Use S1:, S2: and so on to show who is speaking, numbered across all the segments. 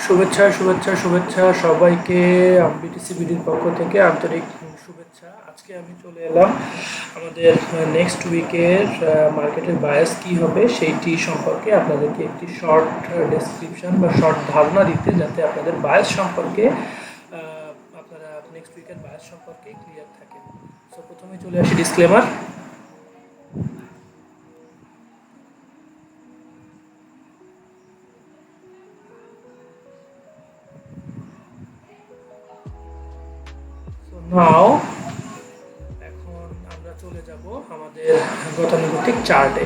S1: শুভেচ্ছা শুভেচ্ছা শুভেচ্ছা সবাইকে বিটিসি বিডির পক্ষ থেকে আন্তরিক শুভেচ্ছা। আজকে আমি চলে এলাম আমাদের নেক্সট উইকের মার্কেটের বায়াস কী হবে সেইটি সম্পর্কে আপনাদেরকে একটি শর্ট ডেসক্রিপশন বা শর্ট ধারণা দিতে, যাতে আপনাদের বায়াস সম্পর্কে আপনারা নেক্সট উইকের বায়াস সম্পর্কে ক্লিয়ার থাকেন। সো প্রথমে চলে আসি ডিসক্লেমার। নাও এখন আমরা চলে যাব আমাদের গতানুগতিক চার্টে।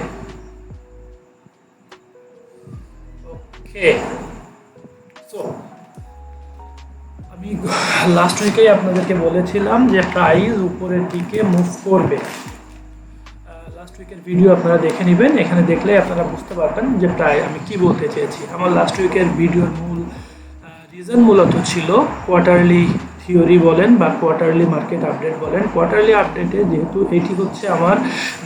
S1: ওকে, সো আমি লাস্ট উইকেই আপনাদেরকে বলেছিলাম যে প্রাইস উপরের দিকে মুভ করবে। লাস্ট উইকের ভিডিও আপনারা দেখে নেবেন, এখানে দেখলে আপনারা বুঝতে পারবেন যে প্রায় আমি কি বলতে চেয়েছি। আমার লাস্ট উইকের ভিডিওর মূল রিজন মূলত ছিল কোয়ার্টারলি থিওরি বলেন বা কোয়ার্টারলি মার্কেট আপডেট বলেন। কোয়ার্টারলি আপডেটে যেহেতু এটি হচ্ছে আমার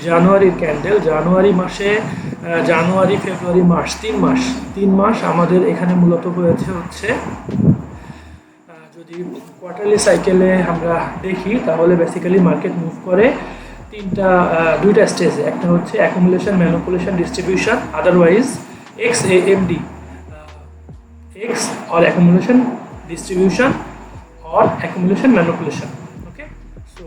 S1: জানুয়ারির ক্যান্ডেল, জানুয়ারি মাসে জানুয়ারি ফেব্রুয়ারি মার্চ 3 মাস আমাদের এখানে মূলত হয়েছে হচ্ছে, যদি কোয়ার্টারলি সাইকেলে আমরা দেখি তাহলে বেসিক্যালি মার্কেট মুভ করে দুইটা স্টেজে। একটা হচ্ছে accumulation, manipulation, distribution, otherwise XAMD, X or accumulation, distribution or accumulation manipulation. Okay, so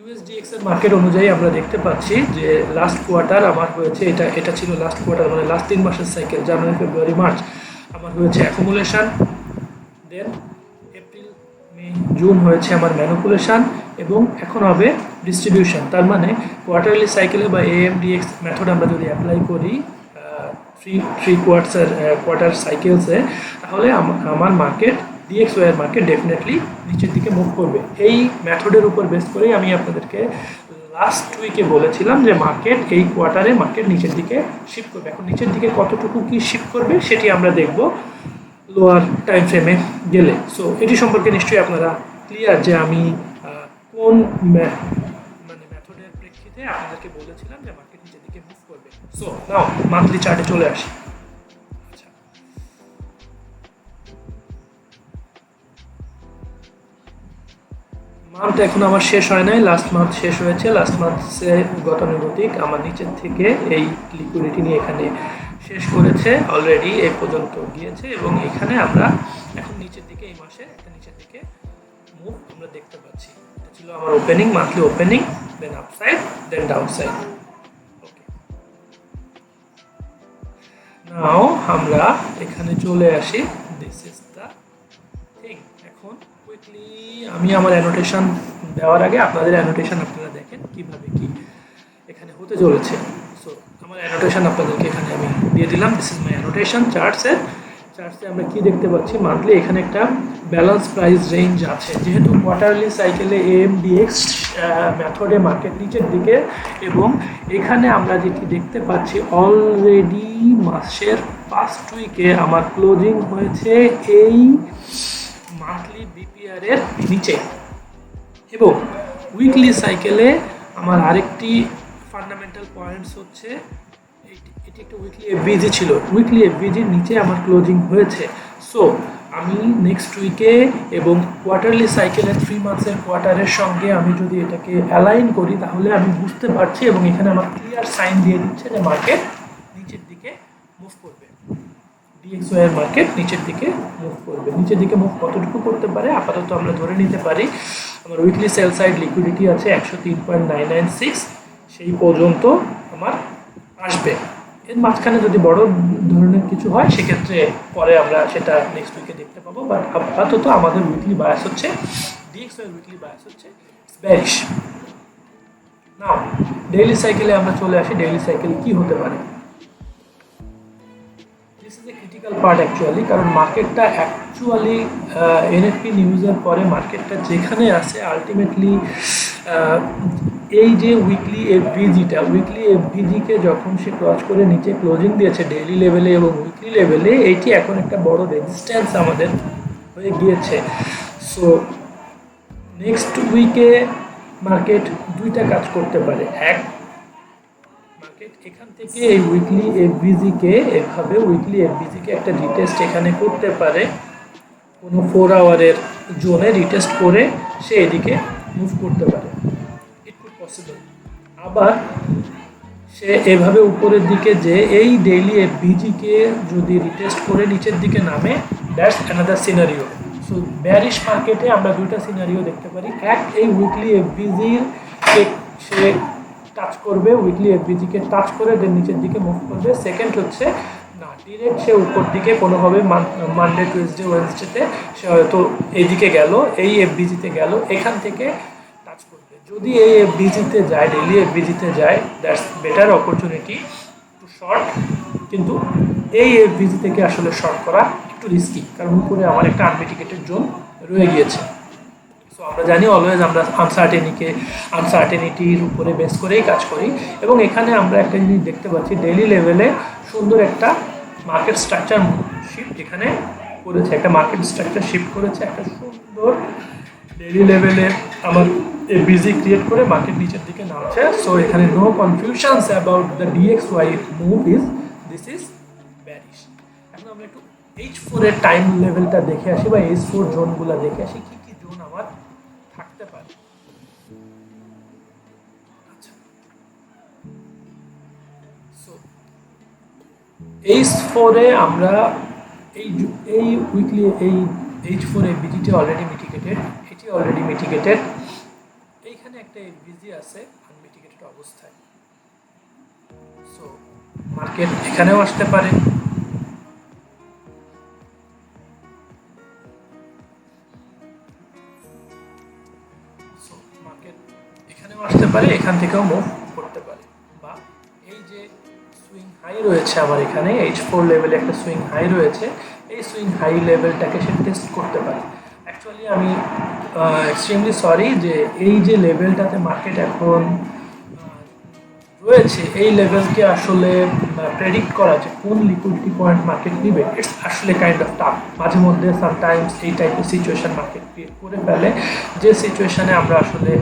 S1: USDX এর মার্কেট অনুযায়ী আমরা দেখতে পাচ্ছি যে লাস্ট কোয়ার্টার আমার হয়েছে, এটা ছিল লাস্ট কোয়ার্টার, মানে লাস্ট 3 মাসের সাইকেল, জানুয়ারি ফেব্রুয়ারি মার্চ আমার হয়েছে অ্যাকুমুলেশন, দেন এপ্রিল মে জুন হয়েছে আমার ম্যানিপুলেশন, এবং এখন হবে ডিস্ট্রিবিউশন। তার মানে কোয়ার্টারলি সাইকেলে বা AMDX মেথড আমরা যদি অ্যাপ্লাই করি থ্রি কোয়ার্টার সাইকেলসে, তাহলে আমার মার্কেট DXY এর মার্কেট ডেফিনেটলি নিচের দিকে মুভ করবে। এই মেথডের উপর বেস করেই আমি আপনাদেরকে লাস্ট উইকে বলেছিলাম যে মার্কেট এই কোয়ার্টারে মার্কেট নিচের দিকে শিফট করবে। এখন নিচের দিকে কতটুকু কি শিফট করবে সেটি আমরা দেখব লোয়ার টাইম ফ্রেমে গেলে। সো এটি সম্পর্কে নিশ্চয়ই আপনারা ক্লিয়ার যে আমি কোন মেথডের প্রেক্ষিতে আপনাদেরকে বলেছিলাম যে মার্কেট নিচের দিকে মুভ করবে। সো নাও মান্থলি চার্টে চলে আসি। আচ্ছা, মান্থ এখন আমার শেষ হয় নাই, লাস্ট মান্থ শেষ হয়েছে। লাস্ট মান্থে গতানুগতিক আমার নিচের থেকে এই লিকুইডিটি নিয়ে এখানে শেষ করেছে, অলরেডি এই পর্যন্ত গিয়েছে, এবং এখানে আমরা এখন নিচের দিকে এই মাসে একটা নিচের দিকে মুভ আমরা দেখতে পাচ্ছি। এটা ছিল আমার ওপেনিং, মান্থলি ওপেনিং, দেন আপসাইড, দেন ডাউনসাইড। ওকে, নাও আমরা এখানে চলে আসি। This is the thing. এখন কুইকলি আমি আমার অ্যানোটেশন দেওয়ার আগে আপনাদের অ্যানোটেশন আপনারা দেখেন কিভাবে কি এখানে হতে চলেছে। সো আমার অ্যানোটেশন আপনাদেরকে এখানে আমি দিয়ে দিলাম। This is my annotation. চার্টসে আমরা কি দেখতে পাচ্ছি, মান্থলি এখানে একটা ব্যালেন্স প্রাইস রেঞ্জ আছে। যেহেতু কোয়ার্টারলি সাইকেলে AMDX মেথডে মার্কেট নিচের দিকে, এবং এখানে আমরা যেটি দেখতে পাচ্ছি অলরেডি মাসের ফার্স্ট উইকে আমার ক্লোজিং হয়েছে এই মান্থলি BPR এর নিচে, এবং উইকলি সাইকেলে আমার আরেকটি ফান্ডামেন্টাল পয়েন্টস হচ্ছে এটি একটা উইকলি FVG ছিল, উইকলি FVGর নিচে আমার ক্লোজিং হয়েছে। সো আমি নেক্সট উইকে এবং কোয়ার্টারলি সাইকেলের 3 মান্থসের কোয়ার্টারের সঙ্গে আমি যদি এটাকে অ্যালাইন করি তাহলে আমি বুঝতে পারছি, এবং এখানে আমার ক্লিয়ার সাইন দিয়ে দিচ্ছে যে মার্কেট নিচের দিকে মুভ করবে। DXY এর মার্কেট নিচের দিকে মুভ করবে। নিচের দিকে মুভ কতটুকু করতে পারে আপাতত আমরা ধরে নিতে পারি আমার উইকলি সেল সাইড লিকুইডিটি আছে 103.996, সেই পর্যন্ত আমার আসবে। এর মাঝখানে যদি বড় ধরনের কিছু হয় সেক্ষেত্রে পরে আমরা সেটা নেক্সট উইকে দেখতে পাবো, বাট আপাতত আমাদের উইকলি বায়াস হচ্ছে, DXY এর উইকলি বায়াস হচ্ছে বেয়ারিশ। নাও ডেইলি সাইকেলে আমরা চলে আসি। ডেইলি সাইকেল কি হতে পারে? This is a critical part actually, কারণ মার্কেটটা অ্যাকচুয়ালি NFP নিউজের পরে মার্কেটটা যেখানে আছে আলটিমেটলি এই যে উইকলি এফভিজিকে যখন সে ক্রস করে নিচে ক্লোজিং দিয়েছে ডেইলি লেভেলে এবং উইকলি লেভেলে, এইটি এখন একটা বড় রেজিস্ট্যান্স আমাদের হয়ে গিয়েছে। সো নেক্সট উইকে মার্কেট দুইটা কাজ করতে পারে। এক, মার্কেট এখান থেকে এই উইকলি এফবিজিকে এভাবে উইকলি এফবিজিকে একটা রিটেস্ট এখানে করতে পারে, কোনো 4 আওয়ারের জোনে রিটেস্ট করে সে এদিকে মুভ করতে পারে, ইট কুড পসিবল। আবার সে এভাবে উপরের দিকে যে এই ডেইলি এফবিজিকে যদি রিটেস্ট করে নিচের দিকে নামে, that's another scenario. So bearish মার্কেটে আমরা দুইটা সিনারিও দেখতে পারি, এক এই উইকলি এফবিজির সে টাচ করবে, উইকলি এফবিজিকে টাচ করে দেন নিচের দিকে মুভ করবে। সেকেন্ড হচ্ছে না, ডিরেক্ট সে উপর দিকে কোনোভাবে মানডে টুয়েসডে ওয়েডনেসডেতে সে হয়তো এইদিকে গেল, এই এফবিজিতে গেল, এখান থেকে টাচ করবে। যদি এই এফবিজিতে যায়, ডেইলি এফবিজিতে যায়, that's better opportunity to short. কিন্তু এই এফবিজি থেকে আসলে শর্ট করা একটু রিস্কি, কারণ উপরে আমার একটা আনমিটিগেটেড জোন রয়ে গিয়েছে। সো আমরা জানি অলওয়েজ আমরা আনসার্টেনিটির উপরে বেস করেই কাজ করি, এবং এখানে আমরা একটা জিনিস দেখতে পাচ্ছি, ডেইলি লেভেলে সুন্দর একটা মার্কেট স্ট্রাকচার শিফট এখানে করেছে, একটা মার্কেট স্ট্রাকচার শিফট করেছে, একটা সুন্দর ডেইলি লেভেলে আমার বিজি ক্রিয়েট করে মার্কেট নিচের দিকে নামছে। সো এখানে no confusions about the DXY move, this is bearish. এখন আমরা একটু H4 এর টাইম লেভেলটা দেখে আসি, বা H4 জোনগুলো দেখে আসি, কি কি জোন আমার থাকতে পারে। আচ্ছা, সো H4 এ আমরা এই উইকলি এই H4 এ বিজিটি অলরেডি মিটিগেটেড, এটি অলরেডি মিটিগেটেড, এইখানে একটা বিজি আছে আনমিটিগেটেড অবস্থায়। সো মার্কেট এখানেও আসতে পারে, আসতে পারে, এখান থেকেও মুভ করতে পারে, বা এই যে সুইং হাই রয়েছে আমার এখানে H4 লেভেলে একটা সুইং হাই রয়েছে, এই সুইং হাই লেভেলটাকে সে টেস্ট করতে পারে। অ্যাকচুয়ালি আমি এক্সট্রিমলি সরি যে এই যে লেভেলটাতে মার্কেট এখন রয়েছে, এই লেভেলকে আসলে প্রেডিক্ট করা যে কোন লিকুইডিটি পয়েন্ট মার্কেট নিবে, ইটস আসলে কাইন্ড অফ টাফ। মাঝে মধ্যে সামটাইমস এই টাইপের সিচুয়েশন মার্কেট ক্রিয়েট করে ফেলে, যে সিচুয়েশনে আমরা আসলে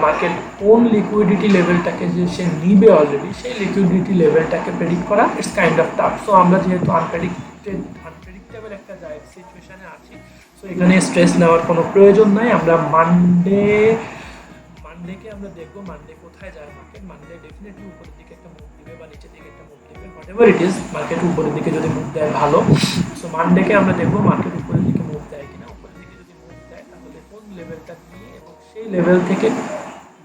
S1: মার্কেট কোন লিকুইডিটি লেভেলটাকে যে সে নিবে অলরেডি, সেই লিকুইডিটি লেভেলটাকে প্রেডিক্ট করা it's kind of tough. So আমরা যেহেতু আনপ্রেডিক্টেবল একটা সিচুয়েশনে আছি, সো এখানে স্ট্রেস নেওয়ার কোনো প্রয়োজন নাই। আমরা মানডেকে আমরা দেখবো, মানডে কোথায় যায় মার্কেট। মানডে ডেফিনেটলি উপরের দিকে একটা মুভ দিবে বা নিচের দিকে একটা মুভ দিবে, হোয়াটএভার ইট ইজ, মার্কেট উপরের দিকে যদি মুভ দেয় ভালো। সো মানডেকে আমরা দেখবো মার্কেট উপরের দিকে মুভ দেয় কিনা, উপরের দিকে যদি মুভ দেয় তাহলে কোন লেভেলটা নিয়ে, এবং সেই লেভেল থেকে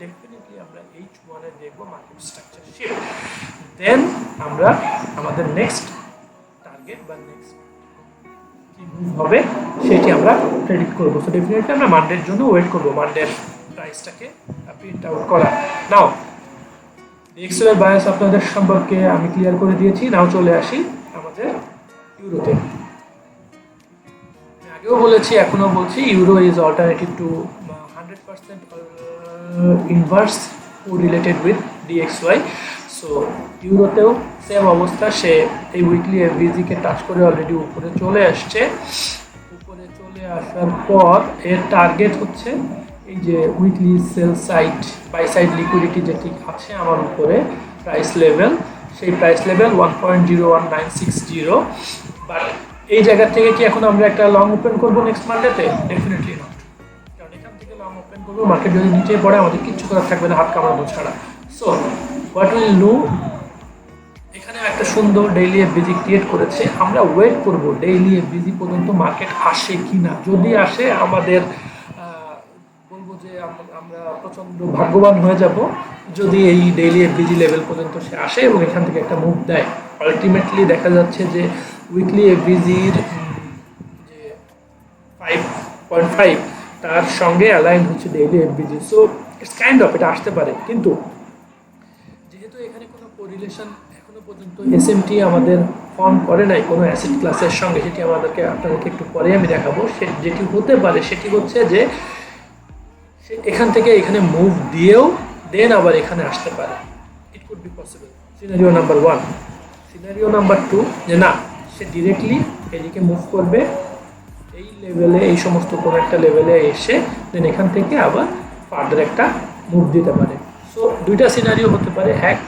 S1: ডেফিনেটলি আমরা H1 এ দেখবো মার্কেট স্ট্রাকচার শিফট। দেন আমরা আমাদের নেক্সট টার্গেট বা নেক্সট কি মুভ হবে সেটি আমরা প্রেডিক্ট করবো। সো ডেফিনেটলি আমরা মানডের জন্য ওয়েট করবো, মানডের প্রাইসটাকে প্রিন্ট আউট করা। নাও DXY এর বায়াস আপনাদের সম্পর্কে আমি ক্লিয়ার করে দিয়েছি। নাও চলে আসি আমাদের ইউরোতে। আমি আগেও বলেছি, এখনো বলছি, euro is alternative to 100% inverse correlated with DXY। So ইউরোতেও সেম অবস্থা, সে এই উইকলি এফবিজিকে টাচ করে অলরেডি উপরে চলে আসছে। উপরে চলে আসার পর এর টার্গেট হচ্ছে এই যে weekly sell side buy side liquidity যেটি আছে আমার উপরে প্রাইস লেভেল, সেই প্রাইস লেভেল 1.01960। বাট এই জায়গা থেকে কি এখন আমরা একটা লং ওপেন করবো নেক্সট মানডেতে? ডেফিনেটলি নট, কারণ এখান থেকে লং ওপেন করবো, মার্কেট যদি নিচে পড়ে আমাদের কিচ্ছু করার থাকবে না হাত কামড়ানো ছাড়া। সো হোয়াট উইল ডু, এখানে একটা সুন্দর ডেইলি এফবিজি ক্রিয়েট করেছে, আমরা ওয়েট করব ডেইলি এফবিজি পর্যন্ত মার্কেট আসে কি না। যদি আসে আমাদের বলবো যে আমরা প্রচণ্ড ভাগ্যবান হয়ে যাব যদি এই ডেইলি এফবিজি লেভেল পর্যন্ত সে আসে এবং এখান থেকে একটা মুভ দেয়। আলটিমেটলি দেখা যাচ্ছে যে উইকলি এফবিজির যে 5.5 তার সঙ্গে অ্যালাইন হচ্ছে daily FBG. So it's kind of এটা আসতে পারে, কিন্তু যেহেতু এখানে কোনো কোরিলেশন এখনো পর্যন্ত এসএমটি আমাদের ফর্ম করে নাই কোনো অ্যাসেট ক্লাসের সঙ্গে, সেটি আপনাদেরকে একটু পরে আমি দেখাবো। যেটি হতে পারে সেটি হচ্ছে যে সে এখান থেকে এখানে মুভ দিয়েও দেন আবার এখানে আসতে পারে, it could be possible. Scenario number 1। Scenario number 2, যে না, সে ডিরেক্টলি এদিকে মুভ করবে এই লেভেলে, এই সমস্ত কোনো একটা লেভেলে এসে দেন এখান থেকে আবার ফার্দার একটা মুভ দিতে পারে। সো দুইটা সিনারিও হতে পারে। এক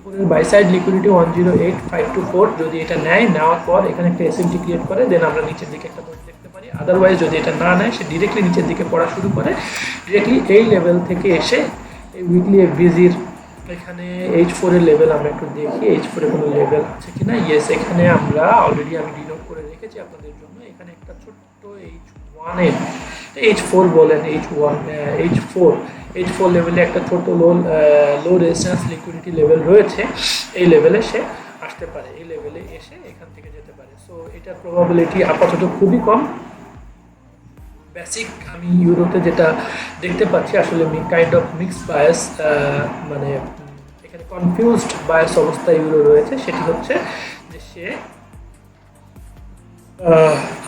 S1: উপরের বাই সাইড লিকুইডিটি 108524 যদি এটা নেওয়ার পর এখানে একটা এসএমটি ক্রিয়েট করে দেন আমরা নিচের দিকে একটা পয়েন্ট দেখতে পারি। আদারওয়াইজ যদি এটা না নেয় সে ডিরেক্টলি নিচের দিকে পড়া শুরু করে, ডিরেক্টলি এই লেভেল থেকে এসে এই উইকলি এফবিজির এখানে H4 এর লেভেল আমরা একটু দেখি, H4 এর কোনো লেভেল আছে কিনা। ইয়েস, এখানে আমরা অলরেডি আমি ডিনোট করে রেখেছি আপনাদের জন্য। এখানে একটা ছোট্ট H1 এর H4 বলেন H4 লেভেলে একটা ছোট লো রেজিস্ট্যান্স লিকুইডিটি লেভেল রয়েছে। এই লেভেলে সে আসতে পারে, এই লেভেলে এসে এখান থেকে যেতে পারে। সো এটার প্রবাবিলিটি আপাতত খুবই কম। বেসিক আমি ইউরোতে যেটা দেখতে পাচ্ছি আসলে কাইন্ড অফ মিক্স বায়াস, মানে এখানে কনফিউজড বায়াস অবস্থায় ইউরো রয়েছে। সেটি হচ্ছে যে সে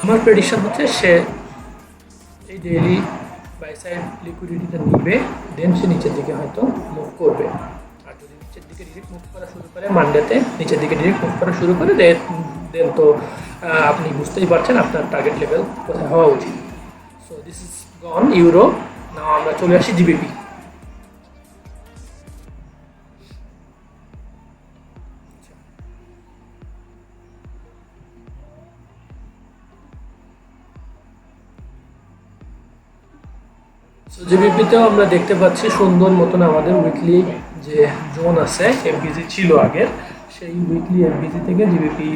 S1: আমার প্রেডিকশন হচ্ছে সে এই ডেইলি বাই সাইড লিকুইডিটিটা নিবে, দেন সে নিচের দিকে হয়তো মুভ করবে। আর যদি নিচের দিকে ডিরেক্ট মুভ করা শুরু করে মানডেতে, নিচের দিকে ডিরেক্ট মুভ করা শুরু করে দেন তো আপনি বুঝতেই পারছেন আপনার টার্গেট লেভেল কোথায় হওয়া উচিত। So this is gone euro. Now আমরা চলে আসি জিবিপি। জিবিপিতেও আমরা দেখতে পাচ্ছি সুন্দর মতন আমাদের উইকলি যে জোন আছে, এফবিজি ছিল আগের, সেই উইকলি এফবিজি থেকে জিবিপি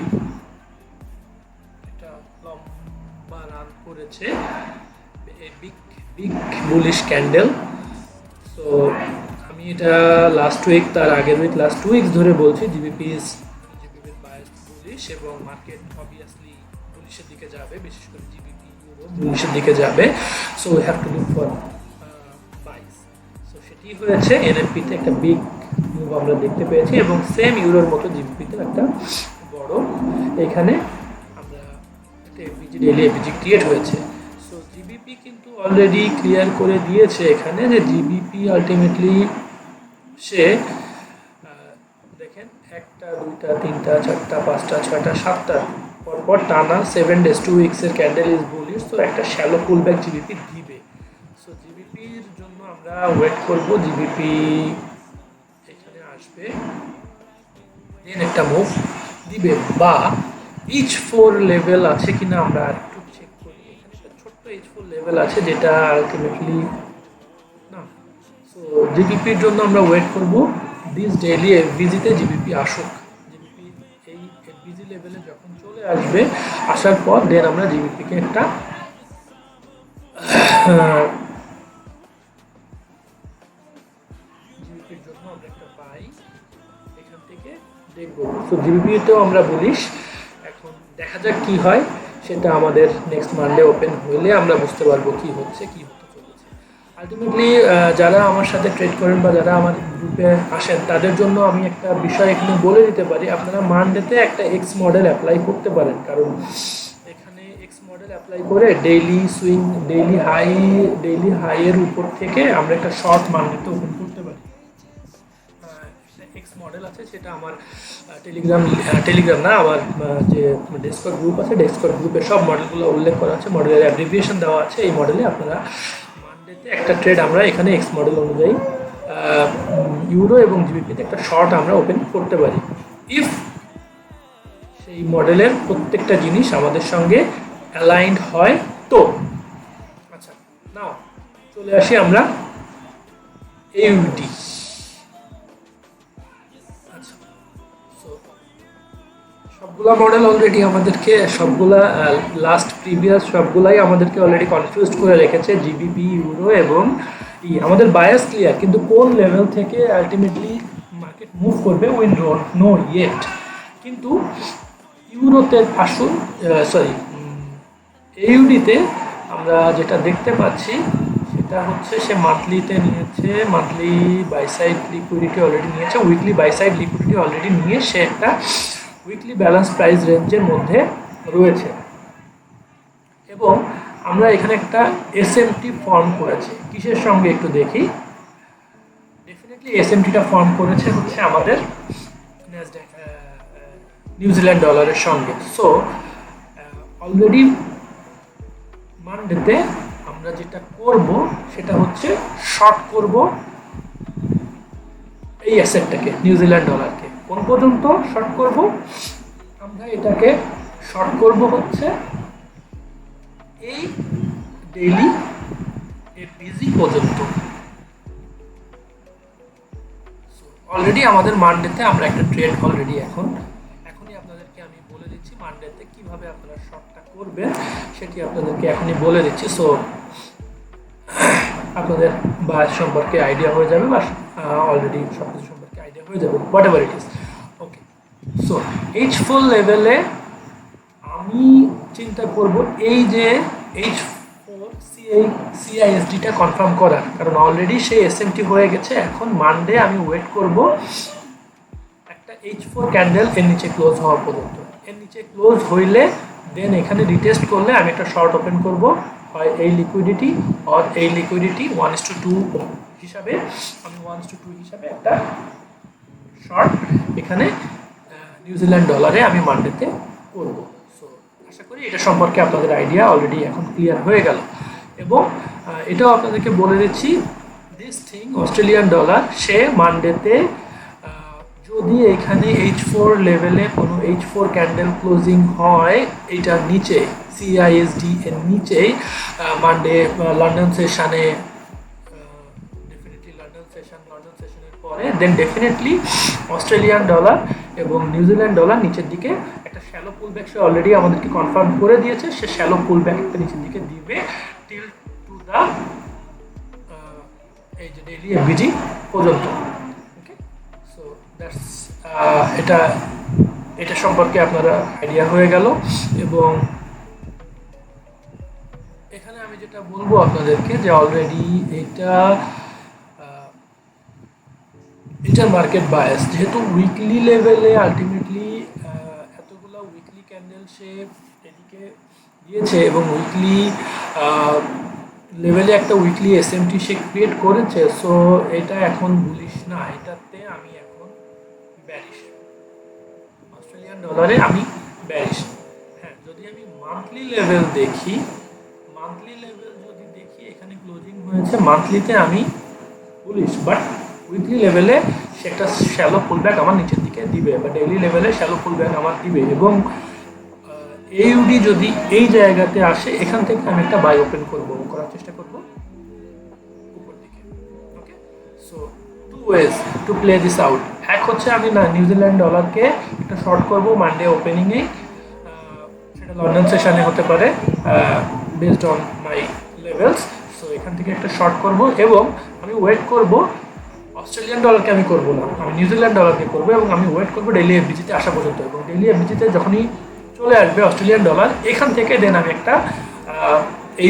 S1: একটা লম্বা রান করেছে, বিগ বুলিশ ক্যান্ডেল। সো আমি এটা লাস্ট উইক, তার আগের উইক, লাস্ট 2 উইকস ধরে বলছি জিবিপির বায়াস বুলিশ এবং মার্কেট অবভিয়াসলি বুলিশের দিকে যাবে, বিশেষ করে জিবিপি ইউরো বুলিশের দিকে যাবে। So we have to look for buys. সো সেটি হয়েছে, এনএফপিতে একটা বিগ মুভ আমরা দেখতে পেয়েছি এবং সেম ইউরোর মতো জিবিপিতে একটা বড় এখানে আমরা একটা এফবিজি ডেইলি এফবিজি ক্রিয়েট হয়েছে। সো জিবিপি কিন্তু অলরেডি ক্লিয়ার করে দিয়েছে এখানে যে জিবিপি আলটিমেটলি সে দেখেন 1টা 2টা 3টা 4টা 5টা 6টা 7টা পরপর টানা 7 days 2 উইকসের ক্যান্ডেল ইজ বুলিশ। তো একটা শ্যালো পুলব্যাক জিবিপি দিবে। সো জিবিপির জন্য আমরা ওয়েট করব, জিবিপি এখানে আসবে, দেন একটা মুভ দিবে, বা H4 লেভেল আছে কিনা আমরা একটু চেক করি। এখানে একটা ছোট্ট H4 লেভেল আছে যেটা আলটিমেটলি না। সো জিবিপির জন্য আমরা ওয়েট করব দিস ডেইলি এফবিজিতে জিবিপি আসুক। জিবিপি এই এফবিজি লেভেলে যখন চলে আসবে, আসার পর দেন আমরা জিবিপিকে একটা জিবিপির জন্য আমরা একটা বাই এখান থেকে দেখব। সো জিবিপিতেও আমরা বলিস, এখন দেখা যাক কি হয়, সেটা আমাদের নেক্সট মানডে ওপেন হইলে আমরা বুঝতে পারবো কি হচ্ছে, কি হতে চলেছে। আলটিমেটলি যারা আমার সাথে ট্রেড করেন বা যারা আমার গ্রুপে আসেন তাদের জন্য আমি একটা বিষয় এখানে বলে দিতে পারি, আপনারা মানডেতে একটা এক্স মডেল অ্যাপ্লাই করতে পারেন। কারণ এখানে এক্স মডেল অ্যাপ্লাই করে ডেইলি সুইং, ডেইলি হাইয়ের উপর থেকে আমরা একটা শর্ট মানডেতে ওপেন করতে পারি। এক্স মডেল আছে, সেটা আমার টেলিগ্রাম না, আমার যে ডেস্কটপ গ্রুপ আছে, ডেস্কটপ গ্রুপে সব মডেলগুলো উল্লেখ করা আছে, মডেলের অ্যাব্রিভিয়েশন দেওয়া আছে। এই মডেলে আপনারা মানডেতে একটা ট্রেড আমরা এখানে এক্স মডেল অনুযায়ী ইউরো এবং জিবিপিতে একটা শর্ট আমরা ওপেন করতে পারি, ইফ সেই মডেলের প্রত্যেকটা জিনিস আমাদের সঙ্গে অ্যালাইন্ড হয়। তো আচ্ছা, নাও চলে আসি আমরা ইউডি। সবগুলা মডেল অলরেডি আমাদেরকে, সবগুলা লাস্ট প্রিভিয়াস সবগুলাই আমাদেরকে অলরেডি কনফিউজড করে রেখেছে, জিবিপি ইউরো এবং আমাদের বায়াস ক্লিয়ার, কিন্তু কোন লেভেল থেকে আলটিমেটলি মার্কেট মুভ করবে উই ডোন্ট নো ইয়েট। কিন্তু ইউরোতে আসুন, সরি এইউডিতে আমরা যেটা দেখতে পাচ্ছি সেটা হচ্ছে সে মান্থলিতে নিয়েছে, monthly buy side liquidity already নিয়েছে, weekly buy side liquidity already নিয়ে সে একটা উইকলি ব্যালেন্স প্রাইস রেঞ্জের মধ্যে রয়েছে এবং আমরা এখানে একটা এসএমটি ফর্ম করেছি। কিসের সঙ্গে একটু দেখি, ডেফিনেটলি এসএমটিটা ফর্ম করেছে হচ্ছে আমাদের নিউজিল্যান্ড ডলারের সঙ্গে। সো অলরেডি মানডেতে আমরা যেটা করব সেটা হচ্ছে শর্ট করব এই অ্যাসেটটাকে, নিউজিল্যান্ড ডলারকে। কোন পর্যন্ত শর্ট করব? আমরা এটাকে শর্ট করব হচ্ছে এই ডেইলি এফবিজি পর্যন্ত। অলরেডি আমাদের মানডেতে আমরা একটা ট্রেড অলরেডি এখনই আপনাদেরকে আমি বলে দিচ্ছি মানডেতে কিভাবে আপনারা শর্টটা করবেন সেটি আপনাদেরকে এখনই বলে দিচ্ছি। সো আপনাদের বায়াস সম্পর্কে আইডিয়া হয়ে যাবে বা অলরেডি সব কিছু সম্পর্কে আইডিয়া হয়ে যাবে, what ever it is. Okay, so H4 লেভেলে আমি চিন্তা করব এই যে H4 CISDটা কনফার্ম করার, কারণ অলরেডি সেই SMT হয়ে গেছে। এখন মানডে আমি ওয়েট করব একটা H4 ক্যান্ডেল এর নিচে ক্লোজ হওয়া পর্যন্ত। এর নিচে ক্লোজ হইলে দেন এখানে রিটেস্ট করলে আমি একটা শর্ট ওপেন করব, হয় এই লিকুইডিটি অর এই লিকুইডিটি 1:2 হিসাবে। আমি 1:2 হিসাবে একটা শর্ট এখানে নিউজিল্যান্ড ডলারে আমি মানডেতে করব। সো আশা করি এটা সম্পর্কে আপনাদের আইডিয়া অলরেডি এখন ক্লিয়ার হয়ে গেল। এবং এটাও আপনাদেরকে বলে দিচ্ছি, দিস থিং অস্ট্রেলিয়ান ডলার সে মানডেতে যদি এখানে H4 লেভেলে কোনো H4 ক্যান্ডেল ক্লোজিং হয় এইটার নিচে, CISD এর নিচেই মানডে লন্ডন সেশনে, ডেফিনেটলি লন্ডন সেশনের পরে দেন ডেফিনেটলি অস্ট্রেলিয়ান ডলার এবং নিউজিল্যান্ড ডলার নিচের দিকে একটা শ্যালো পুলব্যাক সে অলরেডি আমাদেরকে কনফার্ম করে দিয়েছে। সে শ্যালো পুলব্যাক একটা নিচের দিকে দিবে টিল টু দা এই যে ডেইলি এফবিজি পর্যন্ত। ওকে, সো দ্যাটস এটা সম্পর্কে আপনারা আইডিয়া হয়ে গেল। এবং এখানে আমি যেটা বলবো আপনাদেরকে যে অলরেডি এটা মার্কেট বায়াস, যেহেতু উইকলি লেভেলে আলটিমেটলি এতগুলো উইকলি ক্যান্ডেল সে এদিকে দিয়েছে এবং উইকলি লেভেলে একটা উইকলি এসএমটি সে ক্রিয়েট করেছে। সো এটা এখন বুলিশ না, এটাতে আমি এখন ব্যারিশ, অস্ট্রেলিয়ান ডলারে আমি ব্যারিশ। হ্যাঁ, যদি আমি মান্থলি লেভেল দেখি, এখানে ক্লোজিং হয়েছে মান্থলিতে আমি বুলিশ, বাট উইকলি লেভেলে সে একটা শ্যালো পুলব্যাক আমার নিচের দিকে দিবে বা ডেইলি লেভেলে শ্যালো পুলব্যাক আমার দিবে। এবং AUD যদি এই জায়গাতে আসে এখান থেকে আমি একটা বাই ওপেন করার চেষ্টা করব উপর দিকে। Okay, so two ways to play this out. এক হচ্ছে আমি নিউজিল্যান্ড ডলারকে একটা শর্ট করব মানডে ওপেনিংয়ে, সেটা লন্ডন সেশনে হতে পারে based on my levels. So এখান থেকে একটা শর্ট করব এবং আমি ওয়েট করব, অস্ট্রেলিয়ান ডলারকে আমি করব না, আমি নিউজিল্যান্ড ডলারকে করবো এবং আমি ওয়েট করবো ডেইলি এফবিজিতে আসা পর্যন্ত। এবং ডেইলি এফবিজিতে যখনই চলে আসবে অস্ট্রেলিয়ান ডলার, এখান থেকে দেন আমি একটা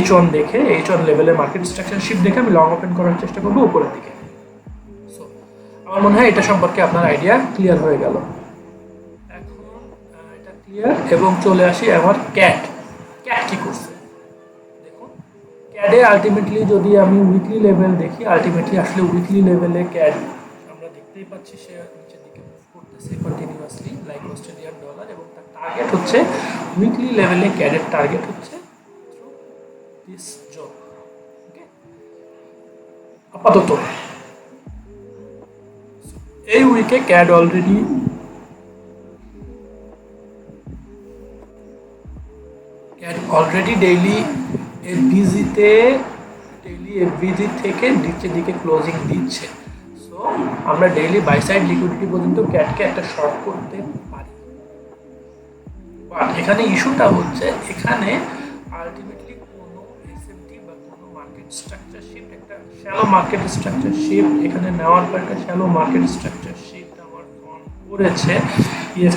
S1: H1 দেখে, H1 লেভেলের মার্কেট স্ট্রাকচার শিফট দেখে আমি লং ওপেন করার চেষ্টা করবো উপরের দিকে। সো আমার মনে হয় এটা সম্পর্কে আপনার আইডিয়া ক্লিয়ার হয়ে গেল। এখন এটা ক্লিয়ার এবং চলে আসি আমার ক্যাট কি করছে। দেখুন ক্যাডে আলটিমেটলি যদি আমি উইকলি লেভেল দেখি, আলটিমেটলি আসলে উইকলি লেভেলে ক্যাড আমরা দেখতেই পাচ্ছি সে নিচের দিকে মুভ করতেছে কন্টিনিউয়াসলি লাইক অস্ট্রেলিয়ান ডলার। এবং তার টার্গেট হচ্ছে উইকলি লেভেলে ক্যাডের টার্গেট হচ্ছে দিস জোন। ওকে, আপাতত এই উইকে ক্যাড অলরেডি ডেইলি এফবিজি থেকে নিচের দিকে ক্লোজিং দিচ্ছে। সো আমরা ডেইলি বাই সাইড লিকুইডিটি পর্যন্ত ক্যাটকে একটা শর্ট করতে পারি। বাট এখানে ইস্যুটা হচ্ছে, এখানে আলটিমেটলি কোনো এসএমটি বা কোনো মার্কেট স্ট্রাকচার শিফট, একটা শ্যালো মার্কেট স্ট্রাকচার শিফট এখানে নেওয়ার পর একটা শ্যালো মার্কেট স্ট্রাকচার শিফট আমার ফর্ম করেছে।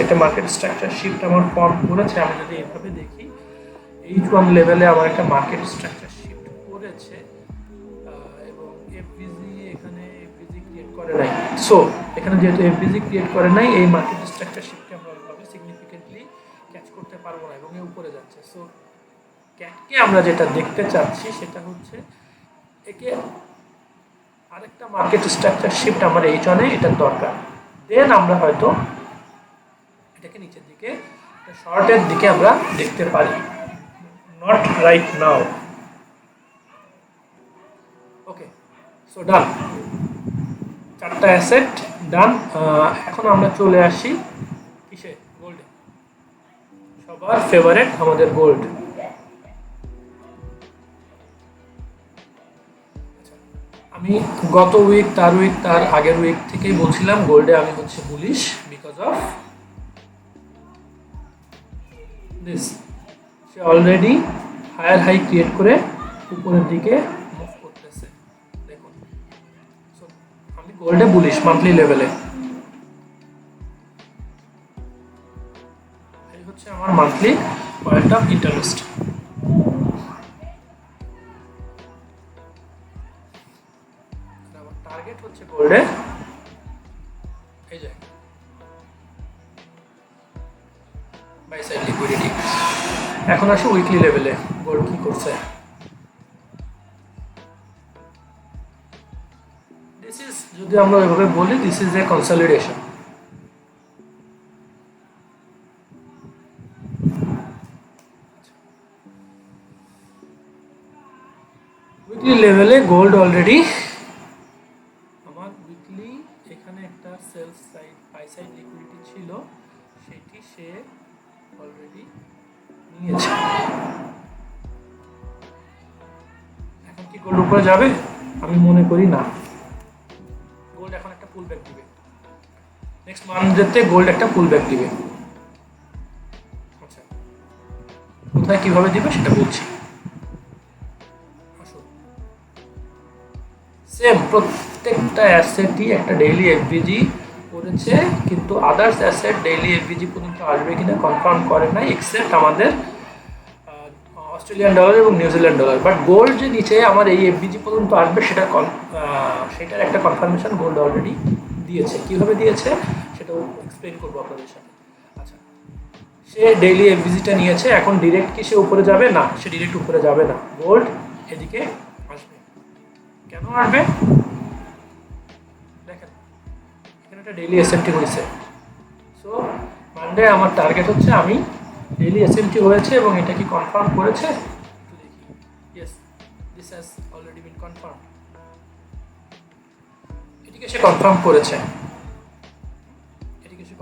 S1: একটা মার্কেট স্ট্রাকচার শিফট আমার ফর্ম করেছে। আমি যদি এভাবে দেখি, H1 লেভেলে আমার একটা মার্কেট স্ট্রাকচার শিফট করেছে এবং এফবিজি ক্রিয়েট করে নাই। সো এখানে যেহেতু এফবিজি ক্রিয়েট করে নাই, এই মার্কেট স্ট্রাকচার শিফটকে আমরা ওইভাবে সিগনিফিকেন্টলি ক্যাচ করতে পারবো না এবং উপরে যাচ্ছে। সো ক্যাটকে আমরা যেটা দেখতে চাচ্ছি সেটা হচ্ছে একে আরেকটা মার্কেট স্ট্রাকচার শিফট আমার H1 এটার দরকার। দেন আমরা হয়তো এটাকে নিচের দিকে একটা শর্টের দিকে আমরা দেখতে পারি, not right now. Okay, so done. চারটা অ্যাসেট ডান। এখন আমরা চলে আসি কিসে, গোল্ডে। সবার ফেভারেট আমাদের গোল্ড। আমি গত উইক তার আগের উইক থেকেই বলছিলাম গোল্ডে আমি হচ্ছে বুলিশ, বিকজ অফ দিস। সে অলরেডি হায়ার হাই ক্রিয়েট করে উপরের দিকে মুভ করতেছে, দেখুন। সো আমি গোল্ডে বুলিশ মান্থলি লেভেলে। এই হচ্ছে আমার monthly point of interest. Target হচ্ছে গোল্ডে এই যে বাই সাইড লিকুইডিটি। এখন আসি উইকলি লেভেলে গোল্ড কি করছে। দিস ইজ, যদি আমরা এভাবে বলি, this is a consolidation. Weekly লেভেলে গোল্ড অলরেডি আমার উইকলি এখানে একটা sell side buy side liquidity ছিল, সেটি সে অলরেডি নিয়েছে। এখন কি গোল্ড উপরে যাবে? আমি মনে করি না। গোল্ড এখন একটা পুল ব্যাক দিবে, নেক্সট মান্থেতে গোল্ড একটা পুল ব্যাক দিবে। আচ্ছা, কোথায় কিভাবে দিবে সেটা বলছি। সেম প্রত্যেকটা অ্যাসেটই একটা ডেইলি এফবিজি করেছে, কিন্তু আদার্স অ্যাসেট ডেইলি এফবিজি পর্যন্ত আসবে কিনা কনফার্ম করে নাই, এক্সেপ্ট আমাদের অস্ট্রেলিয়ান ডলার এবং নিউজিল্যান্ড ডলার। বাট গোল্ড যে নিচে আমার এই এফবিজি পর্যন্ত আসবে সেটার একটা কনফার্মেশন গোল্ড অলরেডি দিয়েছে। কীভাবে দিয়েছে সেটাও এক্সপ্লেন করবো আপনাদের সাথে। আচ্ছা, সে ডেইলি এফবিজিটা নিয়েছে, এখন ডিরেক্ট কি সে উপরে যাবে? না, সে ডিরেক্ট উপরে যাবে না, গোল্ড এদিকে আসবে। কেন আসবে? দেখেন এখানে একটা ডেইলি এসএমটি হয়েছে। সো মানডে আমার টার্গেট হচ্ছে আমি ডেইলি এসএমটি হয়েছে এবং এটা কি কনফার্ম করেছে একটু দেখি। Yes, this has already been confirm. এটিকে সে কনফার্ম করেছে,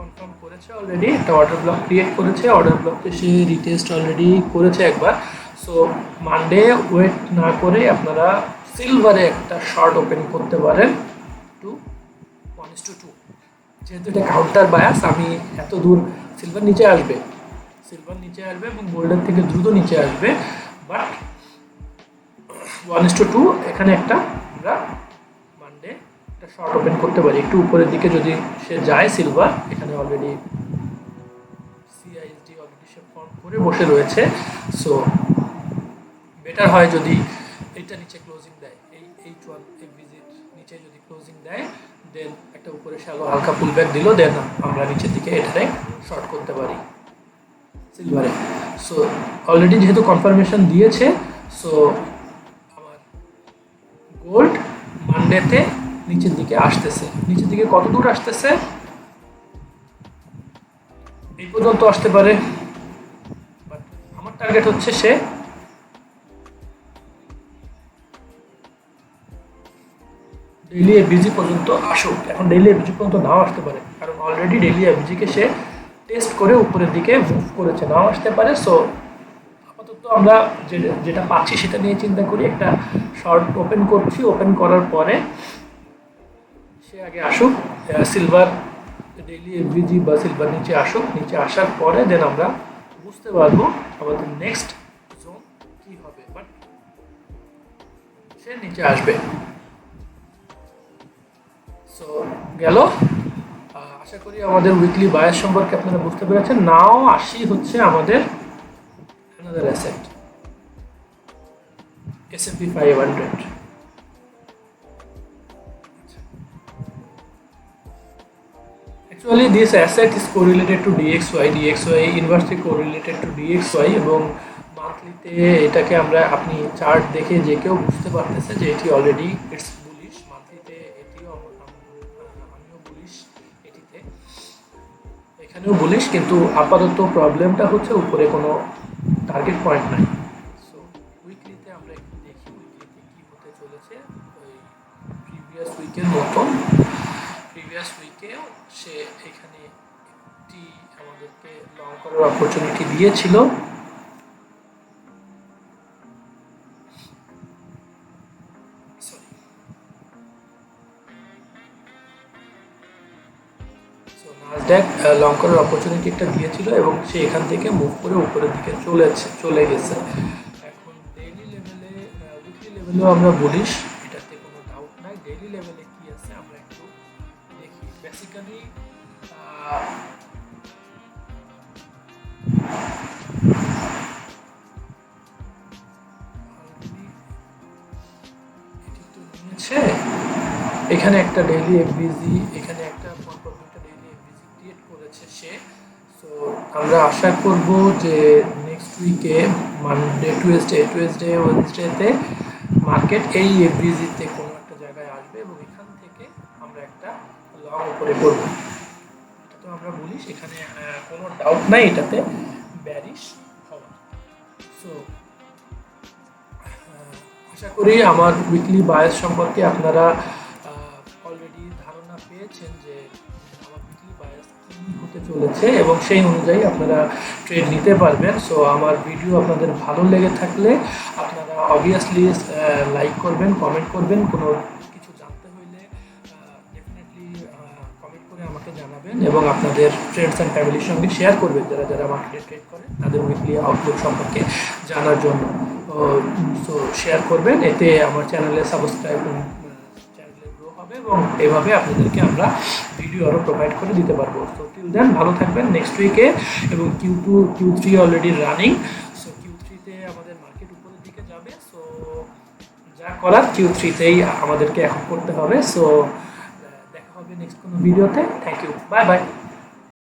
S1: কনফার্ম করেছে অলরেডি। একটা অর্ডার ব্লক ক্রিয়েট করেছে, অর্ডার ব্লককে সে রিটেস্ট অলরেডি করেছে একবার। সো মানডে ওয়েট না করে আপনারা সিলভারে একটা শর্ট ওপেন করতে পারেন 1:2। যেহেতু এটা কাউন্টার বায়াস, আমি এত দূর সিলভার নিচে আসবে এবং গোল্ডের থেকে দ্রুত নিচে আসবে, বাট 1:2 এখানে একটা আমরা মানডে একটা শর্ট ওপেন করতে পারি। একটু উপরের দিকে যদি সে যায় সিলভার, এখানে অলরেডি সিআইএসডি অলরেডি সে ফর্ম করে বসে রয়েছে। সো বেটার হয় যদি এইটা নিচে ক্লোজিং দেয়, এই H1 ভিজিট নিচে যদি ক্লোজিং দেয়, দেন একটা উপরে শ্যালো হালকা পুলব্যাক দিল, দেন আমরা নিচের দিকে এটাতে শর্ট করতে পারি সিলভারে। সো অলরেডি যেহেতু কনফার্মেশন দিয়েছে, সো আমার গোল্ড মানডেতে নিচের দিকে আসতেছে। নিচের দিকে কত দূর আসতেছে? এই পর্যন্ত আসতে পারে, বাট আমার টার্গেট হচ্ছে সে ডেইলি এফবিজি পর্যন্ত আসুক। এখন ডেইলি এফবিজি পর্যন্ত নাও আসতে পারে, কারণ অলরেডি ডেইলি এফবিজিকে সে টেস্ট করে উপরের দিকে মুভ করেছে, নাও আসতে পারে। সো আপাতত আমরা যেটা পাচ্ছি সেটা নিয়ে চিন্তা করি। একটা শর্ট ওপেন করছি, ওপেন করার পরে সে আগে আসুক, সিলভার ডেইলি এফবিজি বা সিলভার নিচে আসুক, নিচে আসার পরে দেন আমরা বুঝতে পারবো আমাদের নেক্সট জোন কী হবে। বাট সে নিচে আসবে। সো গেল, আশা করি আমাদের উইকলি বায়াস সম্পর্কে আপনারা বুঝতে পেরেছেন। নাও আসি হচ্ছে আমাদের another asset, S&P 500. Actually this asset is correlated to DXY inversely correlated to DXY, এবং মান্থলিতে এটাকে আমরা, আপনি চার্ট দেখে যে কেউ বুঝতে পারতেছে যে এটি অলরেডি ইটস বুলিশ। মান্থলিতে এটিও আমিও বুলিশ, এটিতে এখানেও বুলিশ, কিন্তু আপাতত প্রবলেমটা হচ্ছে উপরে কোনো টার্গেট পয়েন্ট নাই। সো উইকলিতে আমরা একটু দেখি উইকলিতে কী হতে চলেছে। ওই প্রিভিয়াস উইকের মতন প্রিভিয়াস উইকেও সে এখানে একটি আমাদেরকে লং করার অপরচুনিটি দিয়েছিল। নাসড্যাক লং করার অপরচুনিটি একটা দিয়েছিল এবং সে এখান থেকে মুভ করে উপরের দিকে চলে গেছে। এখন ডেইলি লেভেলে উইকলি লেভেলেও আমরা বুলিশ, এটাতে কোনো ডাউট নাই। ডেইলি লেভেলে কি আছে আমরা একটু দেখি। বেসিক্যালি এটি তো নিয়েছে, এখানে একটা ডেইলি এফবিজি, এখানে একটা পরপর দুটো ডেইলি এফবিজি ক্রিয়েট করেছে সে। সো আমরা আশা করব যে নেক্সট উইকে মানডে টুয়েসডে ওয়েডনেসডেতে মার্কেট এই এফবিজিতে কোনো একটা জায়গায় আসবে এবং এখান থেকে আমরা একটা লং উপরে করব। এটা তো আমরা বলি, সেখানে কোনো ডাউট নাই এটাতে ব্যারিশ হওয়ার। সো আশা করি আমার উইকলি বায়াস সম্পর্কে আপনারা অলরেডি ধারণা পেয়েছেন যে আমার উইকলি বায়াস কী হতে চলেছে এবং সেই অনুযায়ী আপনারা ট্রেড নিতে পারবেন। সো আমার ভিডিও আপনাদের ভালো লেগে থাকলে আপনারা অবভিয়াসলি লাইক করবেন, কমেন্ট করবেন। কোনো কিছু জানতে হইলে ডেফিনেটলি কমেন্ট করে আমাকে জানাবেন এবং আপনাদের ফ্রেন্ডস অ্যান্ড ফ্যামিলির সঙ্গে শেয়ার করবেন যারা যারা মার্কেটে ট্রেড করে তাদের উইকলি আউটলুক সম্পর্কে জানার জন্য। সো শেয়ার করবেন, এতে আমার চ্যানেলে সাবস্ক্রাইব চ্যানেলে গ্রো হবে এবং এভাবে আপনাদেরকে আমরা ভিডিও আরও প্রোভাইড করে দিতে পারবো। সো টিল দেন ভালো থাকবেন। নেক্সট উইকে এবং Q3 অলরেডি রানিং। সো Q3-তে আমাদের মার্কেট উপরের দিকে যাবে। সো যা করার Q3-তেই আমাদেরকে এখন করতে হবে। সো দেখা হবে নেক্সট কোনো ভিডিওতে। Thank you, bye by.